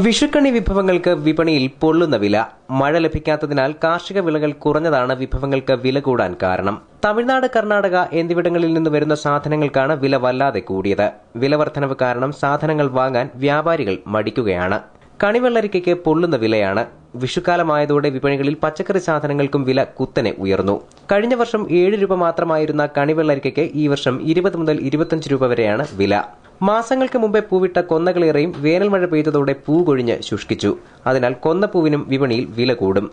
വിഷുക്കണി വിഭവങ്ങൾക്ക് വിപണിയിൽ പൊള്ളുന്ന വില. മഴ ലഭിക്കാത്തതിനാൽ കാർഷിക വിളകൾ കുറഞ്ഞതാണ് വിഭവങ്ങൾക്ക് വില കൂടാൻ കാരണം. തമിഴ്നാട്, കർണാടക എന്നിവിടങ്ങളിൽ നിന്ന് വരുന്ന സാധനങ്ങൾക്കാണ് വില വല്ലാതെ കൂടിയത്. വിലവർദ്ധനവ് കാരണം സാധനങ്ങൾ വാങ്ങാൻ വ്യാപാരികൾ മടിക്കുകയാണ്. കണിവെള്ളരിക്കയ്ക്ക് പൊള്ളുന്ന വിലയാണ്. വിഷുക്കാലമായതോടെ വിപണികളിൽ പച്ചക്കറി സാധനങ്ങൾക്കും വില കുത്തനെ ഉയർന്നു. കഴിഞ്ഞ വർഷം 7 രൂപ മാത്രമായിരുന്ന കണിവെള്ളരിക്കയ്ക്ക് ഈ വർഷം 20 മുതൽ 25 രൂപ വരെയാണ് വില. മാസങ്ങൾക്ക് മുമ്പേ പൂവിട്ട കൊന്നകളേറെയും വേനൽ മഴ പെയ്തതോടെ പൂ കൊഴിഞ്ഞ് ശുഷ്കിച്ചു. അതിനാൽ കൊന്നപ്പൂവിനും വിപണിയിൽ വില കൂടും.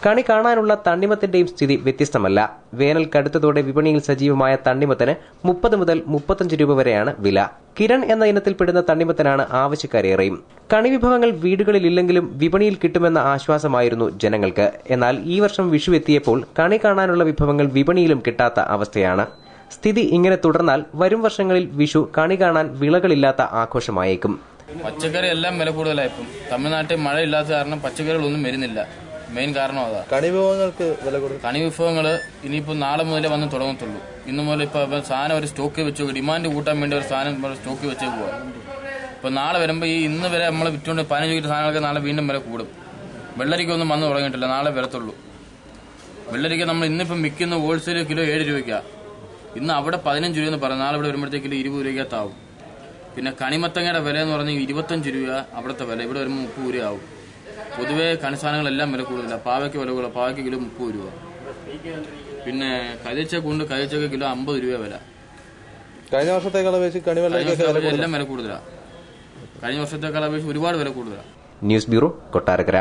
കണി കാണാനുള്ള തണ്ണിമത്തിന്റെയും സ്ഥിതി വ്യത്യസ്തമല്ല. വേനൽ കടുത്തതോടെ വിപണിയിൽ സജീവമായ തണ്ണിമത്തിന് 30 മുതൽ 35 രൂപ വരെയാണ് വില. കിരൺ എന്ന ഇനത്തിൽപ്പെടുന്ന തണ്ണിമത്തിനാണ് ആവശ്യക്കാരേറെയും. കണി വിഭവങ്ങൾ വീടുകളിലില്ലെങ്കിലും വിപണിയിൽ കിട്ടുമെന്ന ആശ്വാസമായിരുന്നു ജനങ്ങൾക്ക്. എന്നാൽ ഈ വർഷം വിഷു എത്തിയപ്പോൾ കണി കാണാനുള്ള വിഭവങ്ങൾ വിപണിയിലും കിട്ടാത്ത അവസ്ഥയാണ്. സ്ഥിതി ഇങ്ങനെ തുടർന്നാൽ വരും വർഷങ്ങളിൽ വിഷു കണി കാണാൻ വിളകളില്ലാത്ത ആഘോഷമായേക്കും. പച്ചക്കറി എല്ലാം വില കൂടുതലായി. തമിഴ്നാട്ടിൽ മഴയില്ലാത്ത കാരണം പച്ചക്കറികളൊന്നും വരുന്നില്ല. മെയിൻ കാരണം അതാ. കണി വിഭവങ്ങൾ ഇനിയിപ്പോൾ നാളെ മുതലേ വന്ന് തുടങ്ങത്തുള്ളൂ. ഇന്ന് മുതൽ ഇപ്പൊ സാധനം ഒരു സ്റ്റോക്ക് വെച്ചു, ഡിമാൻഡ് കൂട്ടാൻ വേണ്ടി ഒരു സാധനം സ്റ്റോക്ക് വെച്ചേ പോവാ. ഇപ്പൊ നാളെ വരുമ്പോൾ ഈ ഇന്ന് വരെ നമ്മൾ വിറ്റുകൊണ്ട് 15 കിലോ സാധനങ്ങൾക്ക് നാളെ വീണ്ടും വില കൂടും. വെള്ളരിക്കൊന്നും വന്ന് തുടങ്ങിയിട്ടില്ല, നാളെ വരത്തുള്ളൂ. വെള്ളരിക്ക നമ്മൾ ഇന്നിപ്പം വിൽക്കുന്ന ഹോൾസെയിൽ കിലോ 7 രൂപയ്ക്കാ. ഇന്ന് അവിടെ 15 രൂപയെന്ന് പറഞ്ഞു, നാളെ ഇവിടെ വരുമ്പോഴത്തേക്ക് 20 രൂപയ്ക്കകത്താവും. പിന്നെ കണിമത്തങ്ങയുടെ വില എന്ന് പറഞ്ഞാൽ 25 രൂപ അവിടുത്തെ വില, ഇവിടെ വരുമ്പോൾ 30 രൂപയാവും. പൊതുവെ കണിസാധനങ്ങളെല്ലാം വില കൂടുതല. പാവയ്ക്ക് വില കൂടുതൽ, പാവയ്ക്ക് കിലോ 30 രൂപ. പിന്നെ കരിച്ചക്ക കിലോ 50 രൂപ വില. കഴിഞ്ഞ വർഷത്തേക്കാൾ എല്ലാം വില കൂടുതലാണ്. കഴിഞ്ഞ വർഷത്തേക്കാൾ അപേക്ഷിച്ച് ഒരുപാട് വില കൂടുതലാണ്. News bureau, Kottarakkara.